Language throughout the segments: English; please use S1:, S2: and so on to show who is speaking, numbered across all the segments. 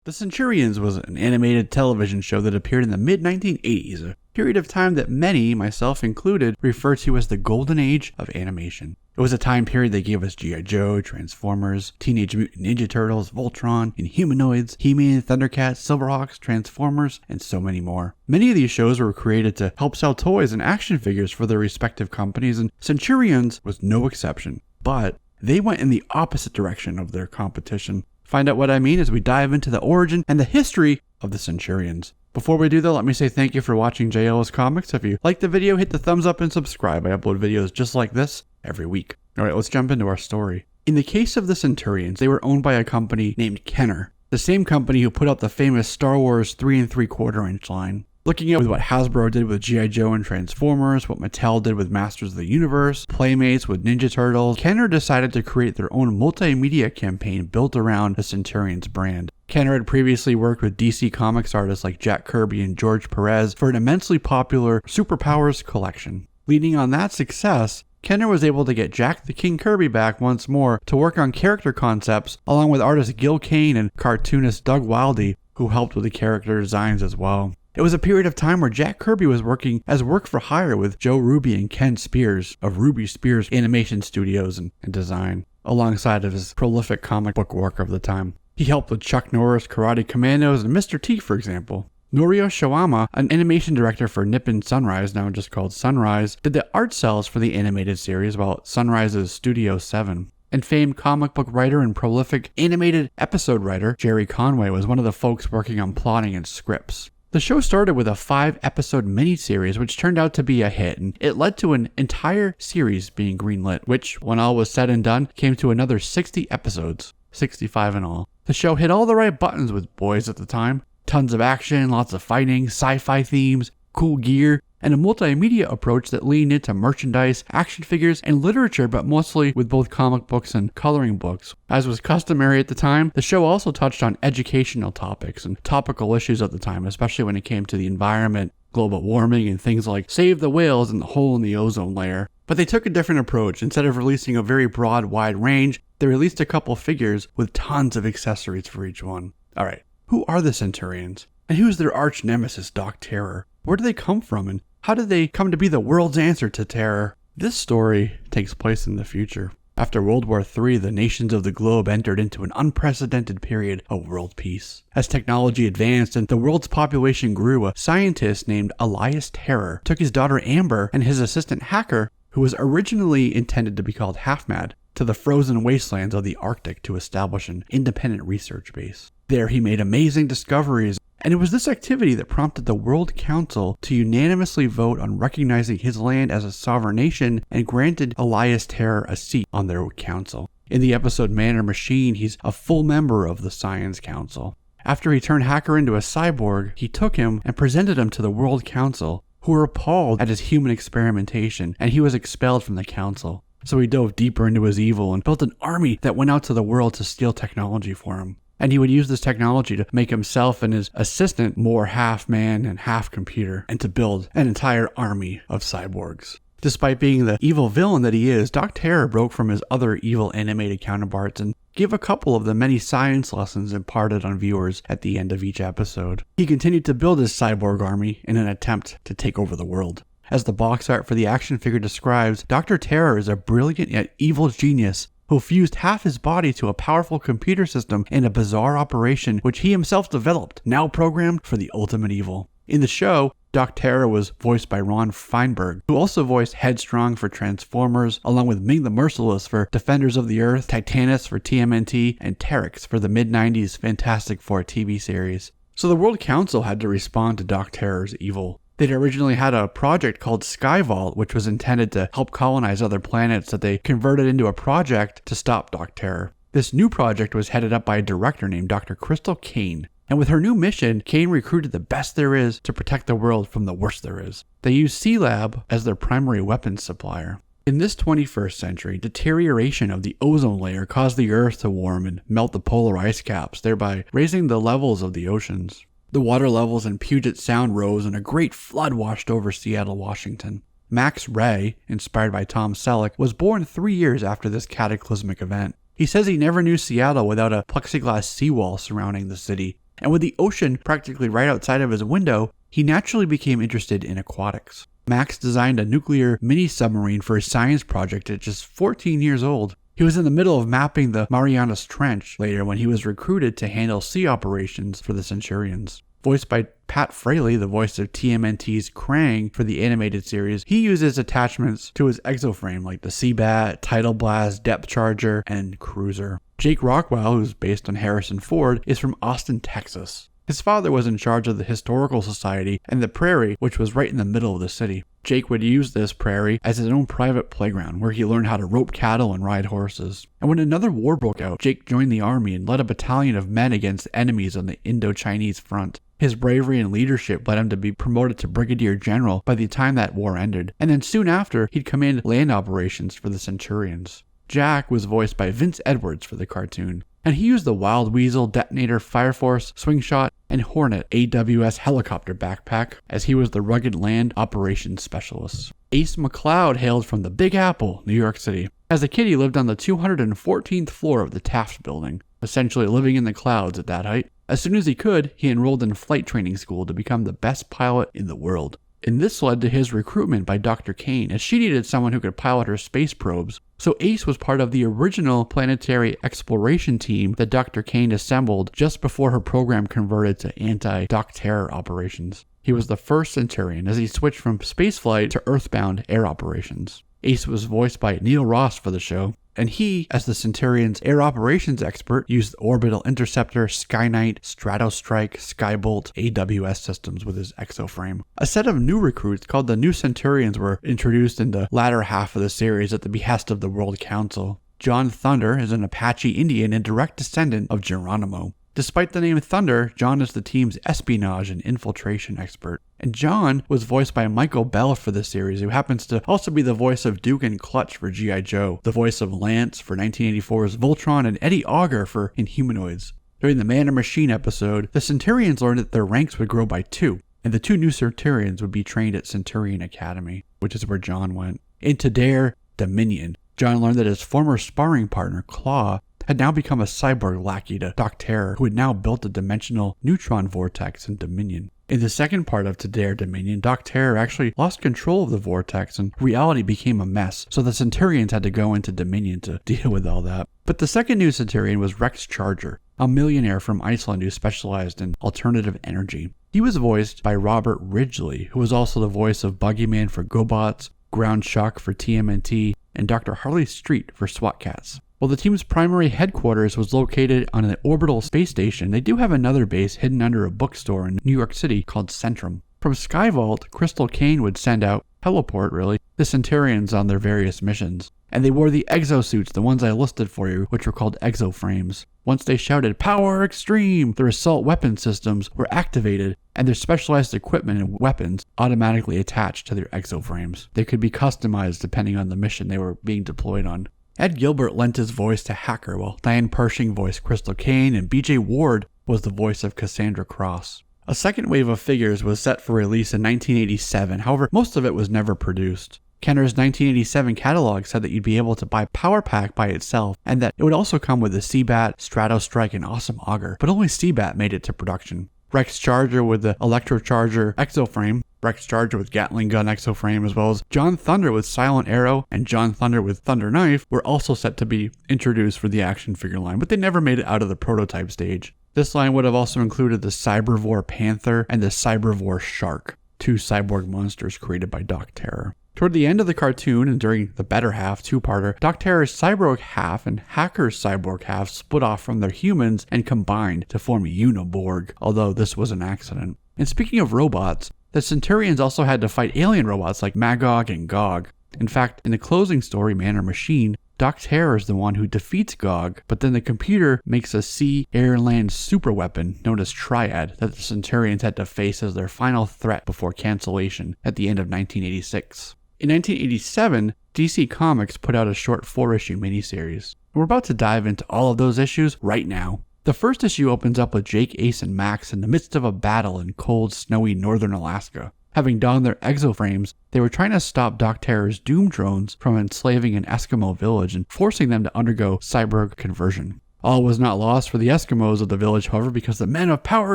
S1: The Centurions was an animated television show that appeared in the mid-1980s, a period of time that many, myself included, refer to as the golden age of animation. It was a time period that gave us G.I. Joe, Transformers, Teenage Mutant Ninja Turtles, Voltron, Inhumanoids, He-Man, Thundercats, Silverhawks, Transformers, and so many more. Many of these shows were created to help sell toys and action figures for their respective companies, and Centurions was no exception. But they went in the opposite direction of their competition. Find out what I mean as we dive into the origin and the history of the Centurions. Before we do that, let me say thank you for watching JL's Comics. If you liked the video, hit the thumbs up and subscribe. I upload videos just like this every week. Alright, let's jump into our story. In the case of the Centurions, they were owned by a company named Kenner, the same company who put out the famous Star Wars 3 3/4 inch line. Looking at what Hasbro did with G.I. Joe and Transformers, what Mattel did with Masters of the Universe, Playmates with Ninja Turtles, Kenner decided to create their own multimedia campaign built around the Centurions brand. Kenner had previously worked with DC Comics artists like Jack Kirby and George Perez for an immensely popular Superpowers collection. Leading on that success, Kenner was able to get Jack the King Kirby back once more to work on character concepts along with artist Gil Kane and cartoonist Doug Wildey, who helped with the character designs as well. It was a period of time where Jack Kirby was working as work for hire with Joe Ruby and Ken Spears of Ruby Spears Animation Studios and Design, alongside of his prolific comic book work of the time. He helped with Chuck Norris, Karate Commandos, and Mr. T, for example. Norio Shawama, an animation director for Nippon Sunrise, now just called Sunrise, did the art cells for the animated series while Sunrise's Studio 7. And famed comic book writer and prolific animated episode writer Jerry Conway was one of the folks working on plotting and scripts. The show started with a 5-episode miniseries which turned out to be a hit, and it led to an entire series being greenlit, which, when all was said and done, came to another 60 episodes, 65 in all. The show hit all the right buttons with boys at the time. Tons of action, lots of fighting, sci-fi themes, cool gear, and a multimedia approach that leaned into merchandise, action figures, and literature, but mostly with both comic books and coloring books. As was customary at the time, the show also touched on educational topics and topical issues at the time, especially when it came to the environment, global warming, and things like save the whales and the hole in the ozone layer. But they took a different approach. Instead of releasing a very broad, wide range, they released a couple figures with tons of accessories for each one. Alright, who are the Centurions? And who's their arch nemesis, Doc Terror? Where do they come from, and how did they come to be the world's answer to terror? This story takes place in the future. After World War III, the nations of the globe entered into an unprecedented period of world peace. As technology advanced and the world's population grew, a scientist named Elias Terror took his daughter Amber and his assistant Hacker, who was originally intended to be called Half-Mad, to the frozen wastelands of the Arctic to establish an independent research base. There he made amazing discoveries, and it was this activity that prompted the World Council to unanimously vote on recognizing his land as a sovereign nation and granted Elias Terror a seat on their council. In the episode Man or Machine, he's a full member of the Science Council. After he turned Hacker into a cyborg, he took him and presented him to the World Council, who were appalled at his human experimentation, and he was expelled from the council. So he dove deeper into his evil and built an army that went out to the world to steal technology for him. And he would use this technology to make himself and his assistant more half man and half computer, and to build an entire army of cyborgs. Despite being the evil villain that he is, Doc Terror broke from his other evil animated counterparts and gave a couple of the many science lessons imparted on viewers at the end of each episode. He continued to build his cyborg army in an attempt to take over the world. As the box art for the action figure describes, Dr. Terror is a brilliant yet evil genius who fused half his body to a powerful computer system in a bizarre operation which he himself developed, now programmed for the ultimate evil. In the show, Doc Terror was voiced by Ron Feinberg, who also voiced Headstrong for Transformers, along with Ming the Merciless for Defenders of the Earth, Titanus for TMNT, and Terex for the mid-90s Fantastic Four TV series. So the World Council had to respond to Doc Terror's evil. They'd originally had a project called Skyvault, which was intended to help colonize other planets that they converted into a project to stop Doc Terror. This new project was headed up by a director named Dr. Crystal Kane. And with her new mission, Kane recruited the best there is to protect the world from the worst there is. They used C-Lab as their primary weapons supplier. In this 21st century, deterioration of the ozone layer caused the Earth to warm and melt the polar ice caps, thereby raising the levels of the oceans. The water levels in Puget Sound rose and a great flood washed over Seattle, Washington. Max Ray, inspired by Tom Selleck, was born 3 years after this cataclysmic event. He says he never knew Seattle without a plexiglass seawall surrounding the city, and with the ocean practically right outside of his window, he naturally became interested in aquatics. Max designed a nuclear mini-submarine for his science project at just 14 years old. He was in the middle of mapping the Marianas Trench later when he was recruited to handle sea operations for the Centurions. Voiced by Pat Fraley, the voice of TMNT's Krang for the animated series, he uses attachments to his exo-frame like the Seabat, Tidal Blast, Depth Charger, and Cruiser. Jake Rockwell, who's based on Harrison Ford, is from Austin, Texas. His father was in charge of the Historical Society and the Prairie, which was right in the middle of the city. Jake would use this prairie as his own private playground where he learned how to rope cattle and ride horses. And when another war broke out, Jake joined the army and led a battalion of men against enemies on the Indo-Chinese front. His bravery and leadership led him to be promoted to brigadier general by the time that war ended, and then soon after, he'd command land operations for the Centurions. Jack was voiced by Vince Edwards for the cartoon, and he used the Wild Weasel, Detonator, Fire Force, Swingshot, and Hornet AWS helicopter backpack, as he was the rugged land operations specialist. Ace McCloud hailed from the Big Apple, New York City. As a kid, he lived on the 214th floor of the Taft Building, essentially living in the clouds at that height. As soon as he could, he enrolled in flight training school to become the best pilot in the world. And this led to his recruitment by Dr. Kane, as she needed someone who could pilot her space probes. So Ace was part of the original planetary exploration team that Dr. Kane assembled just before her program converted to anti-Doc Terror operations. He was the first Centurion as he switched from spaceflight to Earthbound air operations. Ace was voiced by Neil Ross for the show, and he, as the Centurion's air operations expert, used Orbital Interceptor, Skyknight, Stratostrike, Skybolt, AWS systems with his exo-frame. A set of new recruits called the New Centurions were introduced in the latter half of the series at the behest of the World Council. John Thunder is an Apache Indian and direct descendant of Geronimo. Despite the name Thunder, John is the team's espionage and infiltration expert. And John was voiced by Michael Bell for the series, who happens to also be the voice of Duke and Clutch for G.I. Joe, the voice of Lance for 1984's Voltron, and Eddie Auger for Inhumanoids. During the Man and Machine episode, the Centurions learned that their ranks would grow by 2, and the 2 new Centurions would be trained at Centurion Academy, which is where John went. In Dare Dominion, John learned that his former sparring partner, Claw, had now become a cyborg lackey to Doc Terror, who had now built a dimensional neutron vortex in Dominion. In the second part of Dare Dominion, Doc Terror actually lost control of the vortex and reality became a mess, so the Centurions had to go into Dominion to deal with all that. But the second new Centurion was Rex Charger, a millionaire from Iceland who specialized in alternative energy. He was voiced by Robert Ridgely, who was also the voice of Buggyman for GoBots, Ground Shock for TMNT, and Dr. Harley Street for SWAT Cats. While the team's primary headquarters was located on an orbital space station, they do have another base hidden under a bookstore in New York City called Centrum. From Skyvault, Crystal Kane would send out, teleport really, the Centurions on their various missions. And they wore the exosuits, the ones I listed for you, which were called Exo-Frames. Once they shouted, "Power Extreme!" their assault weapon systems were activated, and their specialized equipment and weapons automatically attached to their Exo-Frames. They could be customized depending on the mission they were being deployed on. Ed Gilbert lent his voice to Hacker, while Diane Pershing voiced Crystal Kane, and BJ Ward was the voice of Cassandra Cross. A second wave of figures was set for release in 1987, however, most of it was never produced. Kenner's 1987 catalog said that you'd be able to buy Power Pack by itself, and that it would also come with the Seabat, Stratostrike, and Awesome Auger, but only Seabat made it to production. Rex Charger with the Electrocharger exo-frame, Rex Charger with Gatling Gun exo-frame, as well as John Thunder with Silent Arrow and John Thunder with Thunder Knife were also set to be introduced for the action figure line, but they never made it out of the prototype stage. This line would have also included the Cybervore Panther and the Cybervore Shark, 2 cyborg monsters created by Doc Terror. Toward the end of the cartoon, and during the better half, 2-parter, Doc Terror's cyborg half and Hacker's cyborg half split off from their humans and combined to form Uniborg, although this was an accident. And speaking of robots, the Centurions also had to fight alien robots like Magog and Gog. In fact, in the closing story, Man or Machine, Doc Terror is the one who defeats Gog, but then the computer makes a sea, air, land superweapon known as Triad that the Centurions had to face as their final threat before cancellation at the end of 1986. In 1987, DC Comics put out a short 4-issue miniseries. We're about to dive into all of those issues right now. The first issue opens up with Jake, Ace, and Max in the midst of a battle in cold, snowy northern Alaska. Having donned their exo-frames, they were trying to stop Doc Terror's Doom drones from enslaving an Eskimo village and forcing them to undergo cyborg conversion. All was not lost for the Eskimos of the village, however, because the men of Power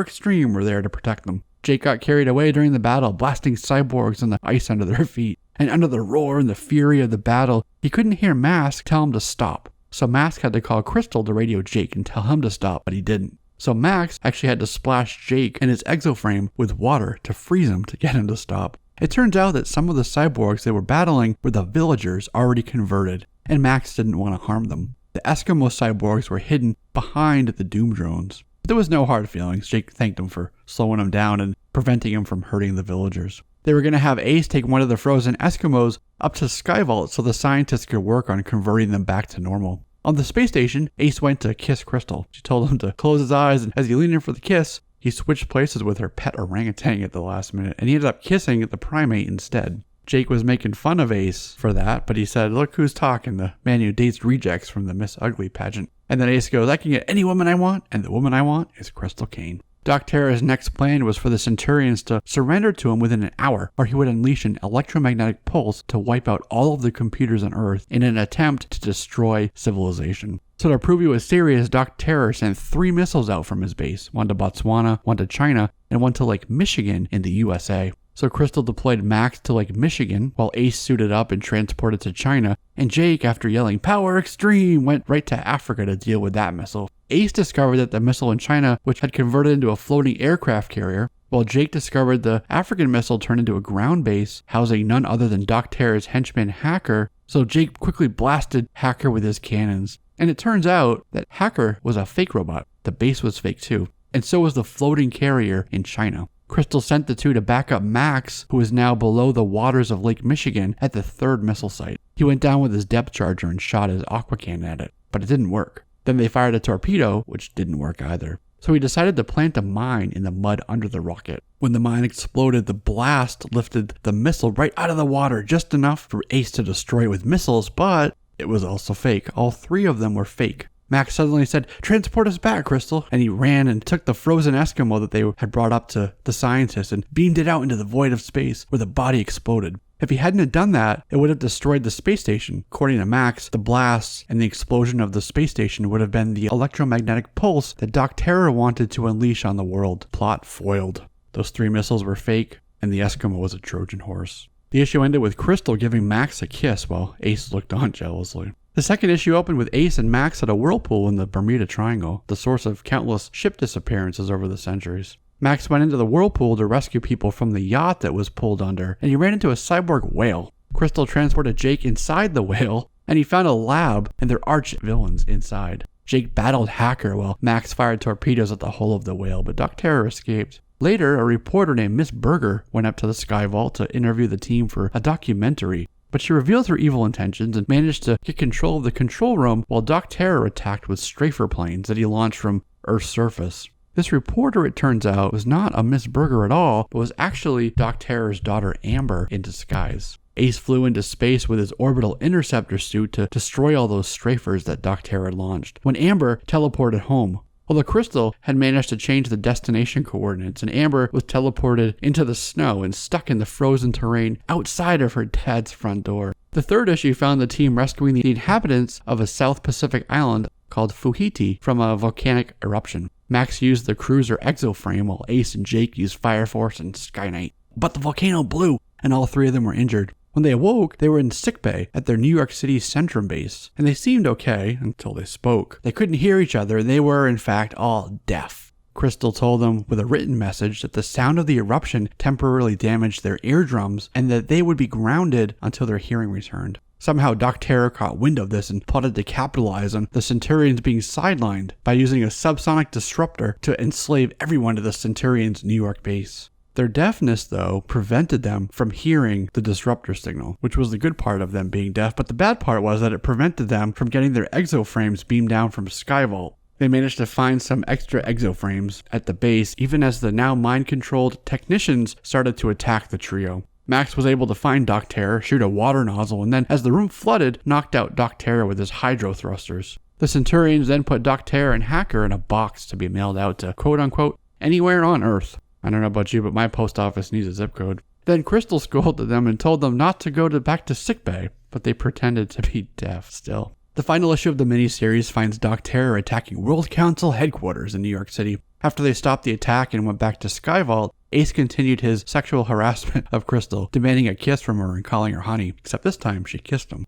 S1: Extreme were there to protect them. Jake got carried away during the battle, blasting cyborgs on the ice under their feet. And under the roar and the fury of the battle, he couldn't hear Mask tell him to stop. So Mask had to call Crystal to radio Jake and tell him to stop, but he didn't. So Max actually had to splash Jake and his Exo-Frame with water to freeze him to get him to stop. It turns out that some of the cyborgs they were battling were the villagers already converted, and Max didn't want to harm them. The Eskimo cyborgs were hidden behind the Doom drones. But there was no hard feelings. Jake thanked him for slowing him down and preventing him from hurting the villagers. They were going to have Ace take one of the frozen Eskimos up to Skyvault so the scientists could work on converting them back to normal. On the space station, Ace went to kiss Crystal. She told him to close his eyes, and as he leaned in for the kiss, he switched places with her pet orangutan at the last minute, and he ended up kissing the primate instead. Jake was making fun of Ace for that, but he said, "Look who's talking, the man who dates rejects from the Miss Ugly pageant." And then Ace goes, "I can get any woman I want, and the woman I want is Crystal Kane." Doc Terror's next plan was for the Centurions to surrender to him within an hour, or he would unleash an electromagnetic pulse to wipe out all of the computers on Earth in an attempt to destroy civilization. So to prove he was serious, Doc Terror sent 3 missiles out from his base, one to Botswana, one to China, and one to Lake Michigan in the USA. So Crystal deployed Max to Lake Michigan, while Ace suited up and transported to China, and Jake, after yelling "Power Extreme," went right to Africa to deal with that missile. Ace discovered that the missile in China, which had converted into a floating aircraft carrier, while Jake discovered the African missile turned into a ground base, housing none other than Doc Terror's henchman Hacker, so Jake quickly blasted Hacker with his cannons. And it turns out that Hacker was a fake robot. The base was fake too, and so was the floating carrier in China. Crystal sent the two to back up Max, who was now below the waters of Lake Michigan at the 3rd missile site. He went down with his depth charger and shot his aqua cannon at it, but it didn't work. Then they fired a torpedo, which didn't work either. So he decided to plant a mine in the mud under the rocket. When the mine exploded, the blast lifted the missile right out of the water, just enough for Ace to destroy it with missiles, but it was also fake. All 3 of them were fake. Max suddenly said, "Transport us back, Crystal," and he ran and took the frozen Eskimo that they had brought up to the scientists and beamed it out into the void of space where the body exploded. If he hadn't have done that, it would have destroyed the space station. According to Max, the blasts and the explosion of the space station would have been the electromagnetic pulse that Doc Terror wanted to unleash on the world. Plot foiled. Those 3 missiles were fake, and the Eskimo was a Trojan horse. The issue ended with Crystal giving Max a kiss while Ace looked on jealously. The second issue opened with Ace and Max at a whirlpool in the Bermuda Triangle, the source of countless ship disappearances over the centuries. Max went into the whirlpool to rescue people from the yacht that was pulled under, and he ran into a cyborg whale. Crystal transported Jake inside the whale, and he found a lab and their arch villains inside. Jake battled Hacker while Max fired torpedoes at the hull of the whale, but Doc Terror escaped. Later, a reporter named Miss Berger went up to the Sky Vault to interview the team for a documentary, but she revealed her evil intentions and managed to get control of the control room while Doc Terror attacked with strafer planes that he launched from Earth's surface. This reporter, it turns out, was not a Miss Berger at all, but was actually Doc Terror's daughter Amber in disguise. Ace flew into space with his orbital interceptor suit to destroy all those strafers that Doc Terror had launched, when Amber teleported home. Well, the Crystal had managed to change the destination coordinates, and Amber was teleported into the snow and stuck in the frozen terrain outside of her dad's front door. The third issue found the team rescuing the inhabitants of a South Pacific island called Fuhiti from a volcanic eruption. Max used the cruiser Exo-Frame while Ace and Jake used Fire Force and Skyknight. But the volcano blew, and all 3 of them were injured. When they awoke, they were in sickbay at their New York City Centrum base, and they seemed okay until they spoke. They couldn't hear each other, and they were, in fact, all deaf. Crystal told them with a written message that the sound of the eruption temporarily damaged their eardrums, and that they would be grounded until their hearing returned. Somehow Doc Terror caught wind of this and plotted to capitalize on the Centurions being sidelined by using a subsonic disruptor to enslave everyone to the Centurions' New York base. Their deafness, though, prevented them from hearing the disruptor signal, which was the good part of them being deaf, but the bad part was that it prevented them from getting their Exo-Frames beamed down from Skyvault. They managed to find some extra Exo-Frames at the base, even as the now mind-controlled technicians started to attack the trio. Max was able to find Doc Terror, shoot a water nozzle, and then, as the room flooded, knocked out Doc Terror with his hydro thrusters. The Centurions then put Doc Terror and Hacker in a box to be mailed out to, quote-unquote, anywhere on Earth. I don't know about you, but my post office needs a zip code. Then Crystal scolded them and told them not to go back to sickbay, but they pretended to be deaf still. The final issue of the miniseries finds Doc Terror attacking World Council headquarters in New York City. After they stopped the attack and went back to Skyvault, Ace continued his sexual harassment of Crystal, demanding a kiss from her and calling her honey, except this time she kissed him.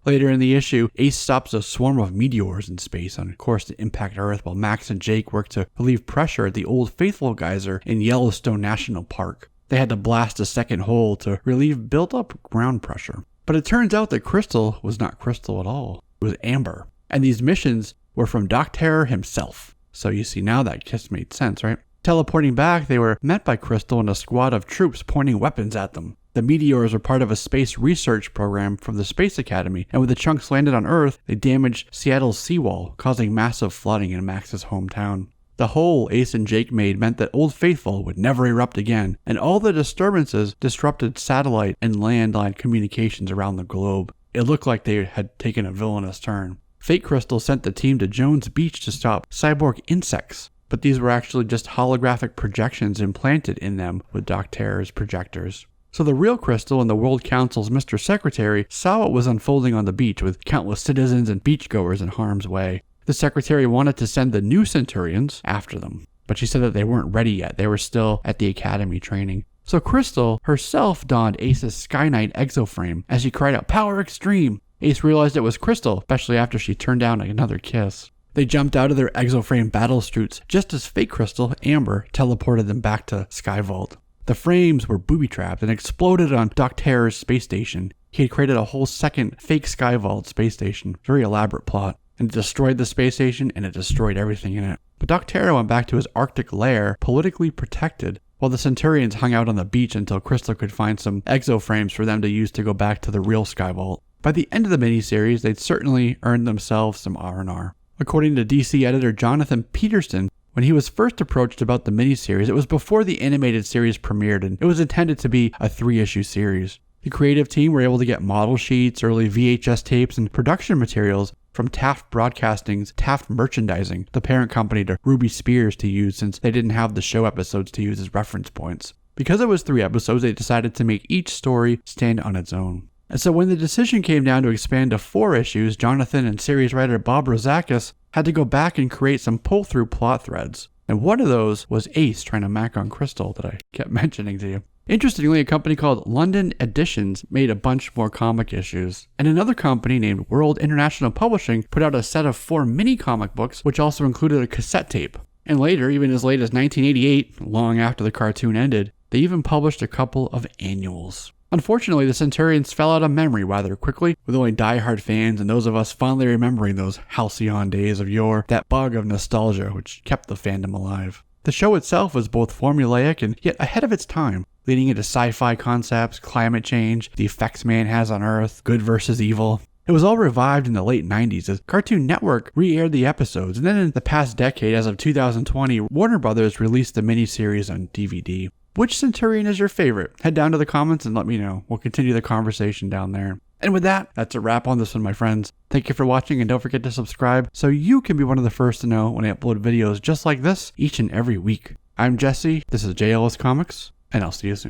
S1: Later in the issue, Ace stops a swarm of meteors in space on course to impact Earth while Max and Jake work to relieve pressure at the Old Faithful geyser in Yellowstone National Park. They had to blast a second hole to relieve built-up ground pressure. But it turns out that Crystal was not Crystal at all. It was Amber. And these missions were from Doc Terror himself. So you see, now that kiss made sense, right? Teleporting back, they were met by Crystal and a squad of troops pointing weapons at them. The meteors were part of a space research program from the Space Academy, and when the chunks landed on Earth, they damaged Seattle's seawall, causing massive flooding in Max's hometown. The hole Ace and Jake made meant that Old Faithful would never erupt again, and all the disturbances disrupted satellite and landline communications around the globe. It looked like they had taken a villainous turn. Fake Crystal sent the team to Jones Beach to stop cyborg insects, but these were actually just holographic projections implanted in them with Doc Terror's projectors. So the real Crystal and the World Council's Mr. Secretary saw what was unfolding on the beach with countless citizens and beachgoers in harm's way. The Secretary wanted to send the new Centurions after them, but she said that they weren't ready yet. They were still at the Academy training. So Crystal herself donned Ace's Skyknight Exo-Frame as she cried out, "Power Extreme!" Ace realized it was Crystal, especially after she turned down another kiss. They jumped out of their Exo-Frame battle suits just as fake Crystal, Amber, teleported them back to Skyvault. The frames were booby-trapped and exploded on Doc Terror's space station. He had created a whole second fake Skyvault space station. Very elaborate plot. And it destroyed the space station, and it destroyed everything in it. But Doc Terror went back to his Arctic lair, politically protected, while the Centurions hung out on the beach until Crystal could find some Exo-Frames for them to use to go back to the real Skyvault. By the end of the miniseries, they'd certainly earned themselves some R&R. According to DC editor Jonathan Peterson, when he was first approached about the miniseries, it was before the animated series premiered, and it was intended to be a 3-issue series. The creative team were able to get model sheets, early VHS tapes, and production materials from Taft Broadcasting's Taft Merchandising, the parent company to Ruby Spears, to use since they didn't have the show episodes to use as reference points. Because it was 3 episodes, they decided to make each story stand on its own. And so when the decision came down to expand to 4 issues, Jonathan and series writer Bob Rozakis had to go back and create some pull-through plot threads. And one of those was Ace trying to mac on Crystal that I kept mentioning to you. Interestingly, a company called London Editions made a bunch more comic issues, and another company named World International Publishing put out a set of 4 mini comic books, which also included a cassette tape. And later, even as late as 1988, long after the cartoon ended, they even published a couple of annuals. Unfortunately, the Centurions fell out of memory rather quickly, with only die-hard fans and those of us fondly remembering those halcyon days of yore, that bug of nostalgia which kept the fandom alive. The show itself was both formulaic and yet ahead of its time, leading into sci-fi concepts, climate change, the effects man has on Earth, good versus evil. It was all revived in the late 90s as Cartoon Network re-aired the episodes, and then in the past decade, as of 2020, Warner Brothers released the miniseries on DVD. Which Centurion is your favorite? Head down to the comments and let me know. We'll continue the conversation down there. And with that, that's a wrap on this one, my friends. Thank you for watching, and don't forget to subscribe so you can be one of the first to know when I upload videos just like this each and every week. I'm Jesse, this is JLS Comics, and I'll see you soon.